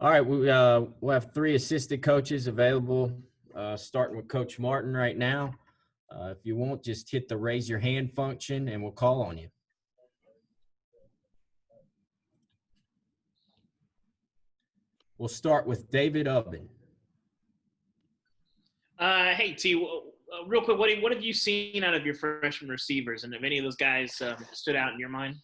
All right, we'll have three assistant coaches available, starting with Coach Martin right now. If you want, just hit the raise your hand function and we'll call on you. We'll start with David Ubben. Hey, T, real quick, what have you seen out of your freshman receivers, and have any of those guys stood out in your mind?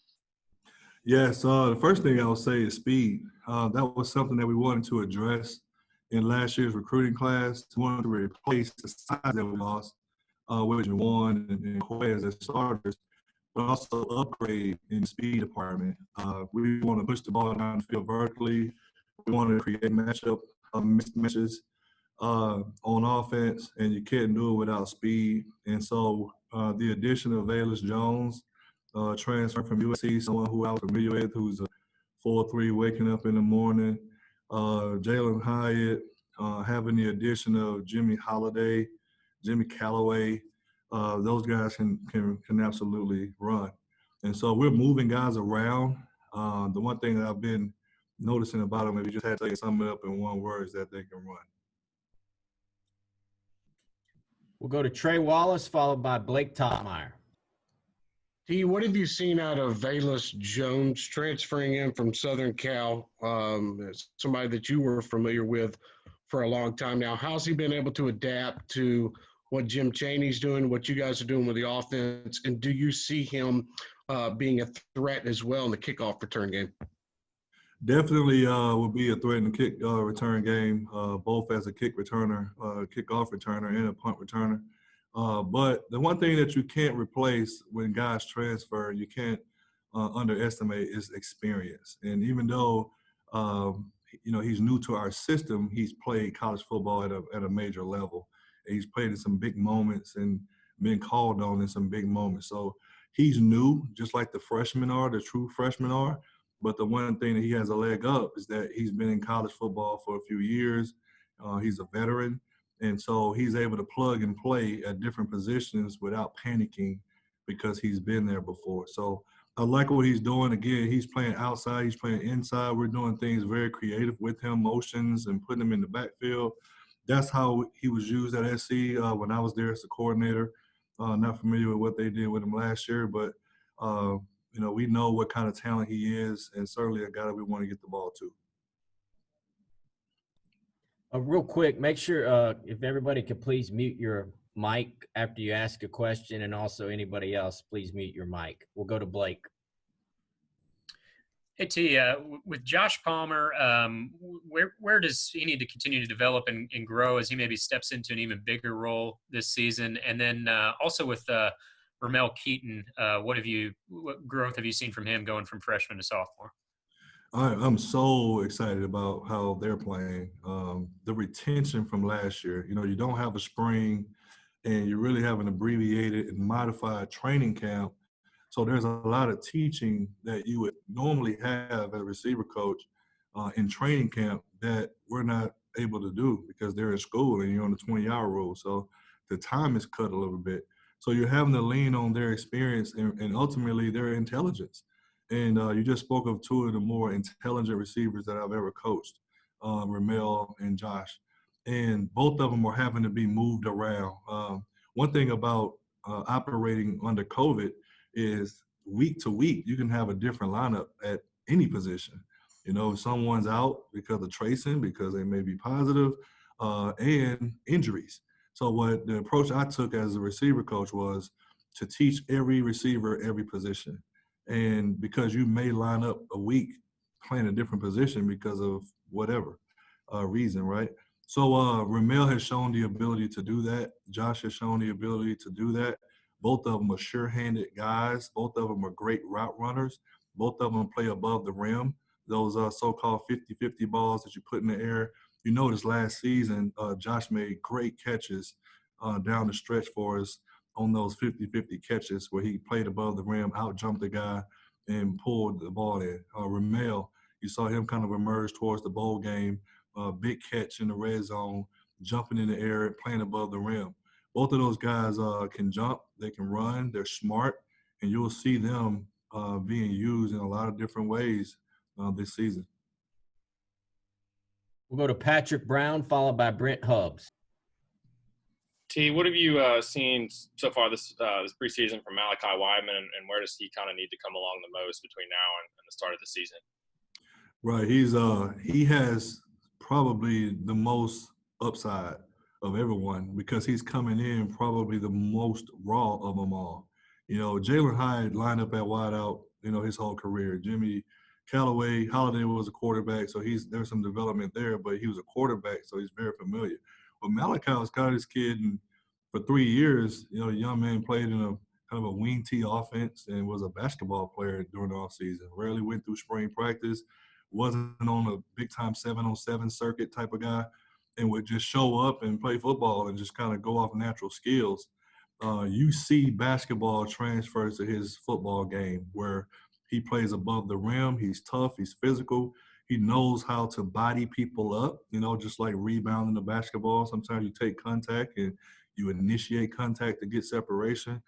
Yes, the first thing I would say is speed. That was something that we wanted to address in last year's recruiting class. We wanted to replace the size that we lost, with Juwan and Quez as starters, but also upgrade in the speed department. We want to push the ball down the field vertically. We want to create matchup mismatches on offense, and you can't do it without speed. And so the addition of Velus Jones, transfer from USC, someone who I was familiar with, who's a 4-3 waking up in the morning. Jalen Hyatt, having the addition of Jimmy Holiday, Jimmy Callaway, those guys can absolutely run. And so we're moving guys around. The one thing that I've been noticing about them, if you just had to sum it up in one word, is that they can run. We'll go to Trey Wallace, followed by Blake Topmeyer. T, what have you seen out of Velus Jones transferring in from Southern Cal? Somebody that you were familiar with for a long time now. How's he been able to adapt to what Jim Chaney's doing, what you guys are doing with the offense, and do you see him being a threat as well in the kickoff return game? Definitely will be a threat in the kick return game, both as a kick returner, kickoff returner, and a punt returner. But the one thing that you can't replace when guys transfer, you can't underestimate, is experience. And even though he's new to our system, he's played college football at a major level. And he's played in some big moments and been called on in some big moments. So he's new, just like the freshmen are, the true freshmen are. But the one thing that he has a leg up is that he's been in college football for a few years. He's a veteran. And so he's able to plug and play at different positions without panicking because he's been there before. So I like what he's doing. Again, he's playing outside, he's playing inside. We're doing things very creative with him, motions and putting him in the backfield. That's how he was used at SC when I was there as the coordinator. Not familiar with what they did with him last year, but we know what kind of talent he is, and certainly a guy that we want to get the ball to. Real quick, make sure if everybody could please mute your mic after you ask a question, and also anybody else, please mute your mic. We'll go to Blake. Hey, T, with Josh Palmer, where does he need to continue to develop and grow as he maybe steps into an even bigger role this season? And then also with Ramel Keyton, what growth have you seen from him going from freshman to sophomore? I'm so excited about how they're playing. The retention from last year, you don't have a spring and you really have an abbreviated and modified training camp. So there's a lot of teaching that you would normally have as a receiver coach in training camp that we're not able to do because they're in school and you're on the 20-hour rule. So the time is cut a little bit. So you're having to lean on their experience and ultimately their intelligence. And you just spoke of two of the more intelligent receivers that I've ever coached, Ramel and Josh. And both of them are having to be moved around. One thing about operating under COVID is week to week, you can have a different lineup at any position. If someone's out because of tracing, because they may be positive, and injuries. So what the approach I took as a receiver coach was to teach every receiver every position. And because you may line up a week playing a different position because of whatever reason, right? So Ramel has shown the ability to do that. Josh has shown the ability to do that. Both of them are sure-handed guys. Both of them are great route runners. Both of them play above the rim. Those so-called 50-50 balls that you put in the air. You notice last season, Josh made great catches down the stretch for us on those 50-50 catches where he played above the rim, out-jumped the guy, and pulled the ball in. Ramel, you saw him kind of emerge towards the bowl game, big catch in the red zone, jumping in the air, playing above the rim. Both of those guys can jump, they can run, they're smart, and you'll see them being used in a lot of different ways this season. We'll go to Patrick Brown, followed by Brent Hubbs. T, what have you seen so far this preseason from Malachi Wideman, and where does he kind of need to come along the most between now and the start of the season? Right. He has probably the most upside of everyone because he's coming in probably the most raw of them all. You know, Jalen Hyde lined up at wideout, you know, his whole career. Jimmy Callaway, Holiday was a quarterback, so there's some development there, but he was a quarterback, so he's very familiar. Well, Malachi was kind of this kid, and for 3 years, you know, the young man played in a kind of a wing T offense and was a basketball player during the offseason. Rarely went through spring practice, wasn't on a big-time 7-on-7 circuit type of guy, and would just show up and play football and just kind of go off natural skills. You see basketball transfers to his football game where he plays above the rim. He's tough. He's physical. He knows how to body people up, you know, just like rebounding the basketball. Sometimes you take contact and you initiate contact to get separation.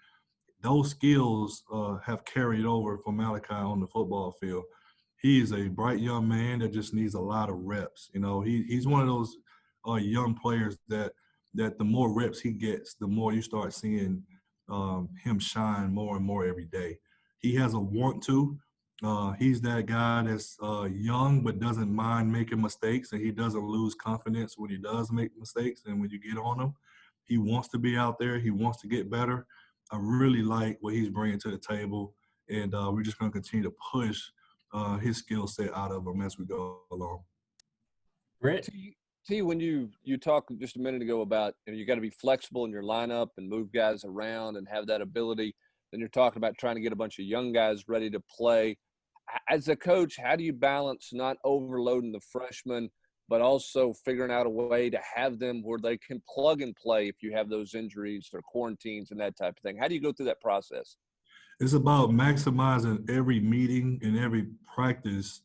Those skills have carried over from Malachi on the football field. He is a bright young man that just needs a lot of reps. You know, he's one of those young players that the more reps he gets, the more you start seeing him shine more and more every day. He has a want to. He's that guy that's young but doesn't mind making mistakes, and he doesn't lose confidence when he does make mistakes. And when you get on him, he wants to be out there. He wants to get better. I really like what he's bringing to the table, and we're just going to continue to push his skill set out of him as we go along. Brent? T, when you talked just a minute ago about you got to be flexible in your lineup and move guys around and have that ability, then you're talking about trying to get a bunch of young guys ready to play. As a coach, how do you balance not overloading the freshmen, but also figuring out a way to have them where they can plug and play if you have those injuries or quarantines and that type of thing? How do you go through that process? It's about maximizing every meeting and every practice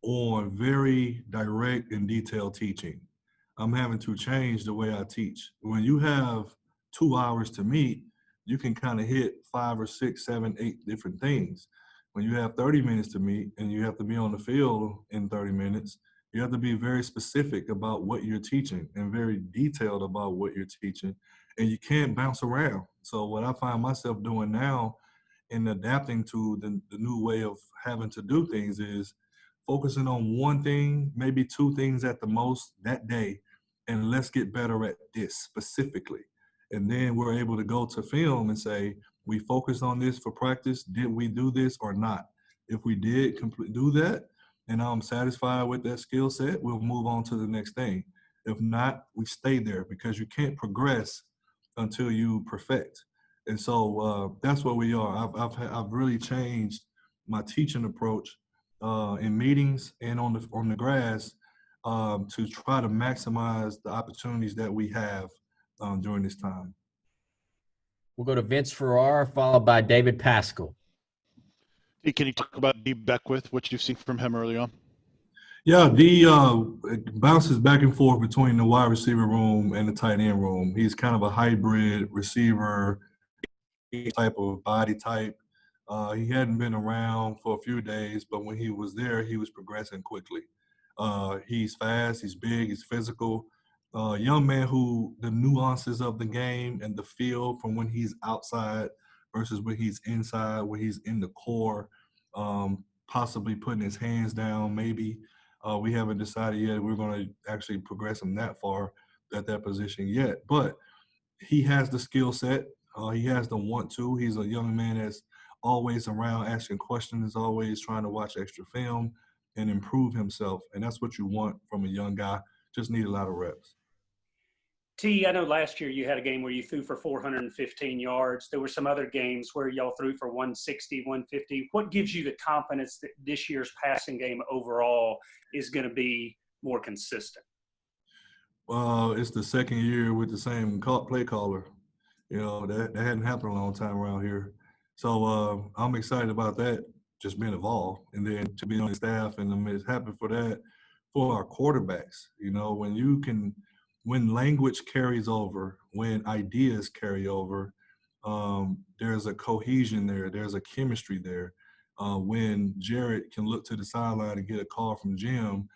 on very direct and detailed teaching. I'm having to change the way I teach. When you have 2 hours to meet, you can kind of hit 5 or 6, 7, 8 different things. When you have 30 minutes to meet and you have to be on the field in 30 minutes, you have to be very specific about what you're teaching and very detailed about what you're teaching, and you can't bounce around. So what I find myself doing now in adapting to the new way of having to do things is focusing on one thing, maybe 2 things at the most that day, and let's get better at this specifically. And then we're able to go to film and say, we focused on this for practice. Did we do this or not? If we did do that, and I'm satisfied with that skill set, we'll move on to the next thing. If not, we stay there because you can't progress until you perfect. And so that's where we are. I've really changed my teaching approach in meetings and on the grass to try to maximize the opportunities that we have during this time. We'll go to Vince Ferrara, followed by David Pascal. Hey, can you talk about D. Beckwith, what you've seen from him early on? Yeah, D bounces back and forth between the wide receiver room and the tight end room. He's kind of a hybrid receiver type of body type. He hadn't been around for a few days, but when he was there, he was progressing quickly. He's fast, he's big, he's physical. Young man who the nuances of the game and the feel from when he's outside versus when he's inside, when he's in the core, possibly putting his hands down maybe. We haven't decided yet we're going to actually progress him that far at that position yet. But he has the skill set. He has the want to. He's a young man that's always around asking questions, always trying to watch extra film and improve himself. And that's what you want from a young guy. Just need a lot of reps. T, I know last year you had a game where you threw for 415 yards. There were some other games where y'all threw for 160, 150. What gives you the confidence that this year's passing game overall is going to be more consistent? It's the second year with the same play caller. You know, that hadn't happened a long time around here. So I'm excited about that just being involved. And then to be on the staff, and I'm happy for that for our quarterbacks. You know, when language carries over, when ideas carry over, there's a cohesion there, there's a chemistry there. When Jarrett can look to the sideline and get a call from Jim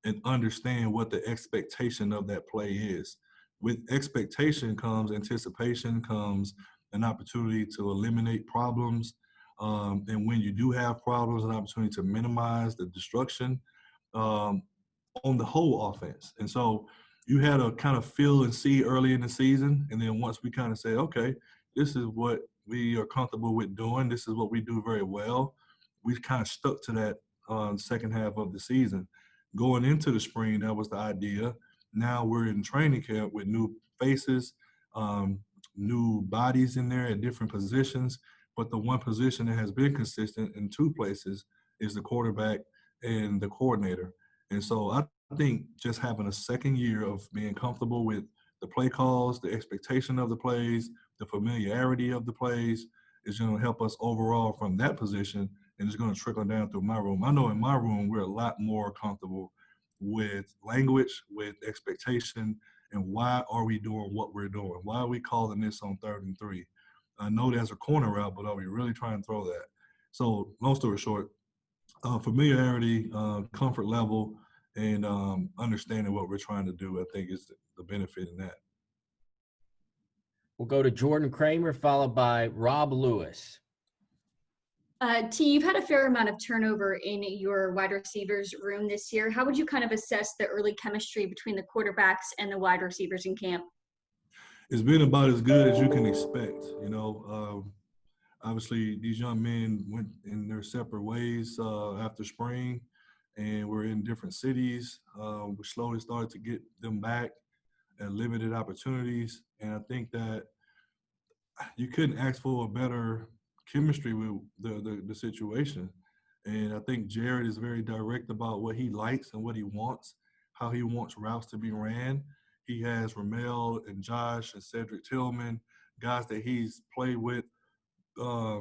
and understand what the expectation of that play is. With expectation comes anticipation, comes an opportunity to eliminate problems. And when you do have problems, an opportunity to minimize the destruction on the whole offense. And so you had to kind of feel and see early in the season. And then once we kind of say, okay, this is what we are comfortable with doing, this is what we do very well, we kind of stuck to that second half of the season. Going into the spring, that was the idea. Now we're in training camp with new faces, new bodies in there at different positions. But the one position that has been consistent in two places is the quarterback and the coordinator. And so I think just having a second year of being comfortable with the play calls, the expectation of the plays, the familiarity of the plays is going to help us overall from that position, and it's going to trickle down through my room. I know in my room we're a lot more comfortable with language, with expectation, and why are we doing what we're doing? Why are we calling this on 3rd and 3? I know there's a corner route, but are we really trying to throw that? So long story short, familiarity, comfort level, and understanding what we're trying to do, I think is the benefit in that. We'll go to Jordan Kramer, followed by Rob Lewis. T, you've had a fair amount of turnover in your wide receivers room this year. How would you kind of assess the early chemistry between the quarterbacks and the wide receivers in camp? It's been about as good as you can expect. Obviously these young men went in their separate ways after spring, and we're in different cities. We slowly started to get them back at limited opportunities. And I think that you couldn't ask for a better chemistry with the situation. And I think Jarrett is very direct about what he likes and what he wants, how he wants routes to be ran. He has Ramel and Josh and Cedric Tillman, guys that he's played with, a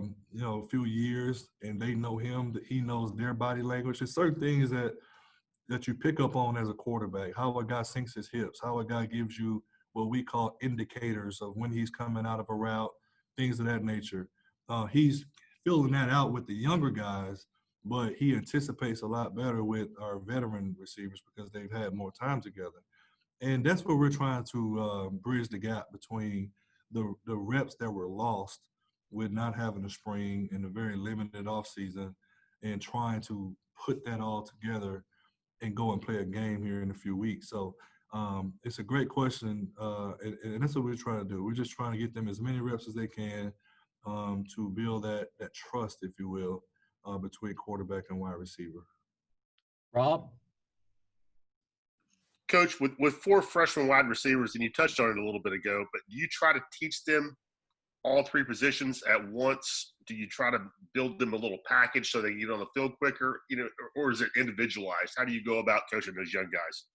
few years, and they know him, that he knows their body language. There's certain things that you pick up on as a quarterback, how a guy sinks his hips, how a guy gives you what we call indicators of when he's coming out of a route, things of that nature. He's filling that out with the younger guys, but he anticipates a lot better with our veteran receivers because they've had more time together. And that's where we're trying to bridge the gap between the reps that were lost with not having a spring and a very limited offseason, and trying to put that all together and go and play a game here in a few weeks. So it's a great question, and that's what we're trying to do. We're just trying to get them as many reps as they can to build that trust, if you will, between quarterback and wide receiver. Rob? Coach, with 4 freshman wide receivers, and you touched on it a little bit ago, but do you try to teach them all 3 positions at once? Do you try to build them a little package so they get on the field quicker, or is it individualized? How do you go about coaching those young guys?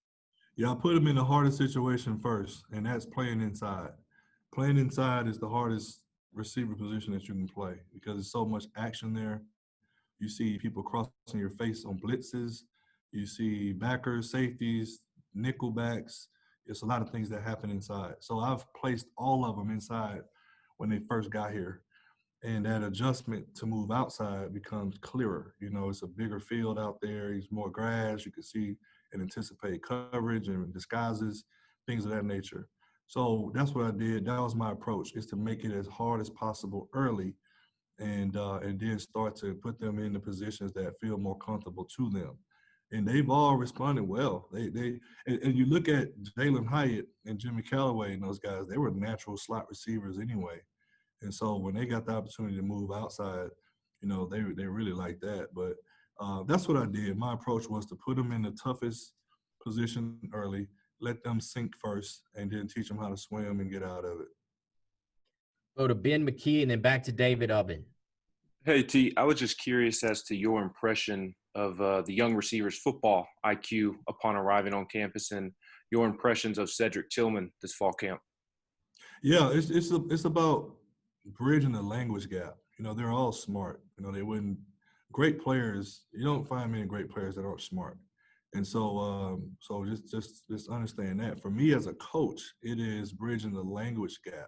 Yeah, I put them in the hardest situation first, and that's playing inside. Playing inside is the hardest receiver position that you can play because there's so much action there. You see people crossing your face on blitzes. You see backers, safeties, nickel backs. It's a lot of things that happen inside. So I've placed all of them inside when they first got here. And that adjustment to move outside becomes clearer. It's a bigger field out there. There's more grass. You can see and anticipate coverage and disguises, things of that nature. So that's what I did. That was my approach, is to make it as hard as possible early and then start to put them in the positions that feel more comfortable to them. And they've all responded well. And you look at Jalen Hyatt and Jimmy Callaway and those guys, they were natural slot receivers anyway. And so when they got the opportunity to move outside, they really liked that. But that's what I did. My approach was to put them in the toughest position early, let them sink first, and then teach them how to swim and get out of it. Go to Ben McKee and then back to David Ubben. Hey, T, I was just curious as to your impression of the young receivers' football IQ upon arriving on campus and your impressions of Cedric Tillman this fall camp. Yeah, it's about bridging the language gap. They're all smart. They wouldn't – great players, you don't find many great players that aren't smart. And so just understand that. For me as a coach, it is bridging the language gap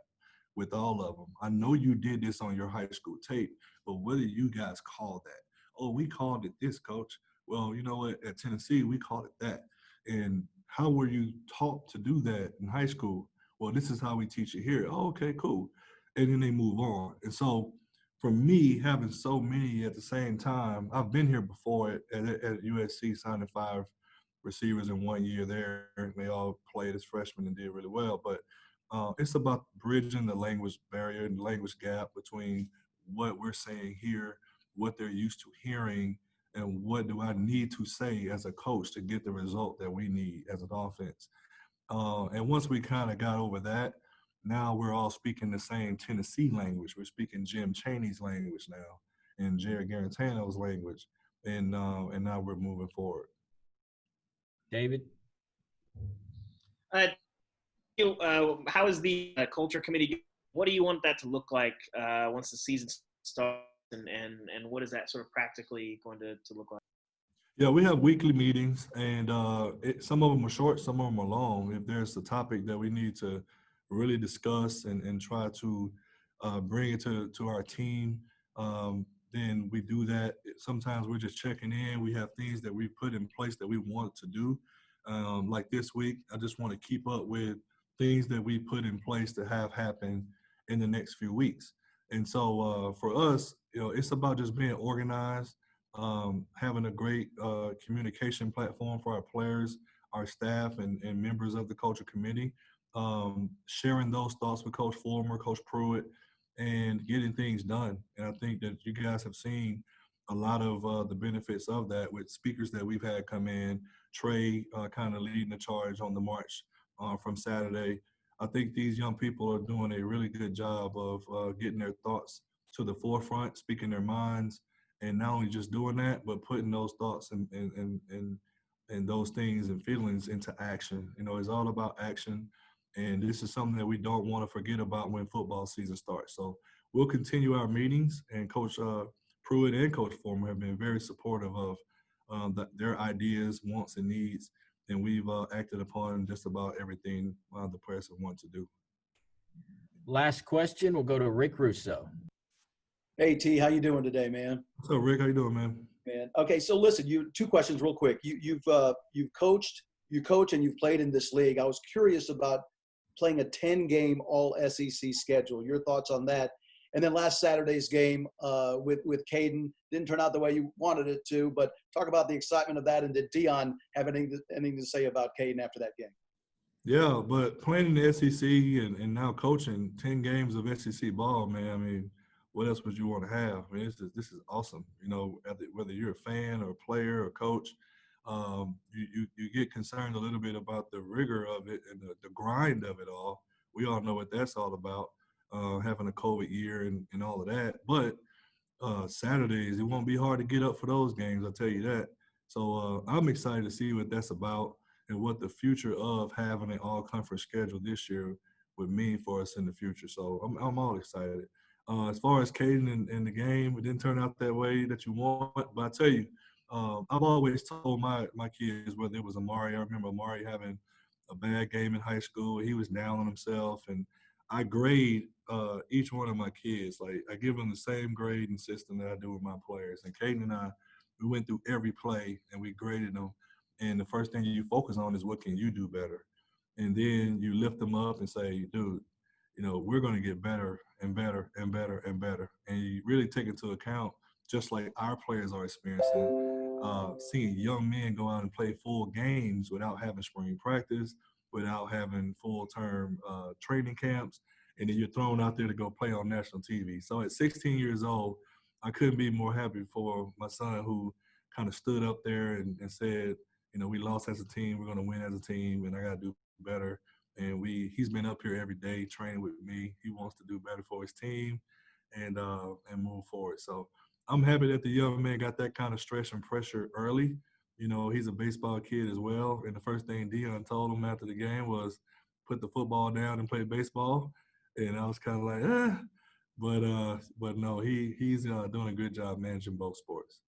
with all of them. I know you did this on your high school tape, but what do you guys call that? Oh, we called it this, coach. Well, you know what? At Tennessee, we called it that. And how were you taught to do that in high school? Well, this is how we teach it here. Oh, okay, cool. And then they move on. And so for me, having so many at the same time, I've been here before at USC, signing 5 receivers in 1 year there. They all played as freshmen and did really well. But it's about bridging the language barrier and language gap between what we're saying here, what they're used to hearing, and what do I need to say as a coach to get the result that we need as an offense. And once we kind of got over that, now we're all speaking the same Tennessee language. We're speaking Jim Chaney's language now and Jarrett Guaranatano's language. And now we're moving forward. David? How is the culture committee? What do you want that to look like once the season starts, and what is that sort of practically going to look like? Yeah, we have weekly meetings, and some of them are short, some of them are long. If there's a topic that we need to really discuss and try to bring it to our team, then we do that. Sometimes we're just checking in. We have things that we put in place that we want to do. Like this week, I just want to keep up with things that we put in place to have happen in the next few weeks. And so for us, it's about just being organized, having a great communication platform for our players, our staff, and members of the culture committee, sharing those thoughts with Coach Fulmer, Coach Pruitt, and getting things done. And I think that you guys have seen a lot of the benefits of that with speakers that we've had come in. Trey kind of leading the charge on the march from Saturday. I think these young people are doing a really good job of getting their thoughts to the forefront, speaking their minds, and not only just doing that, but putting those thoughts and those things and feelings into action. It's all about action, and this is something that we don't want to forget about when football season starts. So we'll continue our meetings, and Coach Pruitt and Coach Fulmer have been very supportive of their ideas, wants, and needs, and we've acted upon just about everything the players have wanted to do. Last question, we'll go to Rick Russo. Hey, T, how you doing today, man? What's up, Rick? How you doing, man? Man, okay, so listen, 2 questions real quick. You coach and you've played in this league. I was curious about playing a 10-game all-SEC schedule. Your thoughts on that? And then last Saturday's game with Keyton didn't turn out the way you wanted it to, but talk about the excitement of that, and did Dion have anything to say about Keyton after that game? Yeah, but playing in the SEC and now coaching 10 games of SEC ball, man, I mean, what else would you want to have? I mean, this is awesome. Whether you're a fan or a player or coach, you get concerned a little bit about the rigor of it and the grind of it all. We all know what that's all about, having a COVID year and all of that. But Saturdays, it won't be hard to get up for those games, I'll tell you that. So I'm excited to see what that's about and what the future of having an all-conference schedule this year would mean for us in the future. So I'm all excited. As far as Keyton and the game, it didn't turn out that way that you want. But I tell you, I've always told my kids, whether it was Amari, I remember Amari having a bad game in high school. He was down on himself. And I grade each one of my kids. Like, I give them the same grading system that I do with my players. And Keyton and I, we went through every play and we graded them. And the first thing you focus on is what can you do better? And then you lift them up and say, dude, we're going to get better and better and better and better. And you really take into account, just like our players are experiencing, seeing young men go out and play full games without having spring practice, without having full-term training camps, and then you're thrown out there to go play on national TV. So at 16 years old, I couldn't be more happy for my son, who kind of stood up there and said, we lost as a team, we're going to win as a team, and I got to do better. And he's been up here every day training with me. He wants to do better for his team and move forward. So I'm happy that the young man got that kind of stress and pressure early. He's a baseball kid as well. And the first thing Dion told him after the game was put the football down and play baseball. And I was kind of like, But no, he's doing a good job managing both sports.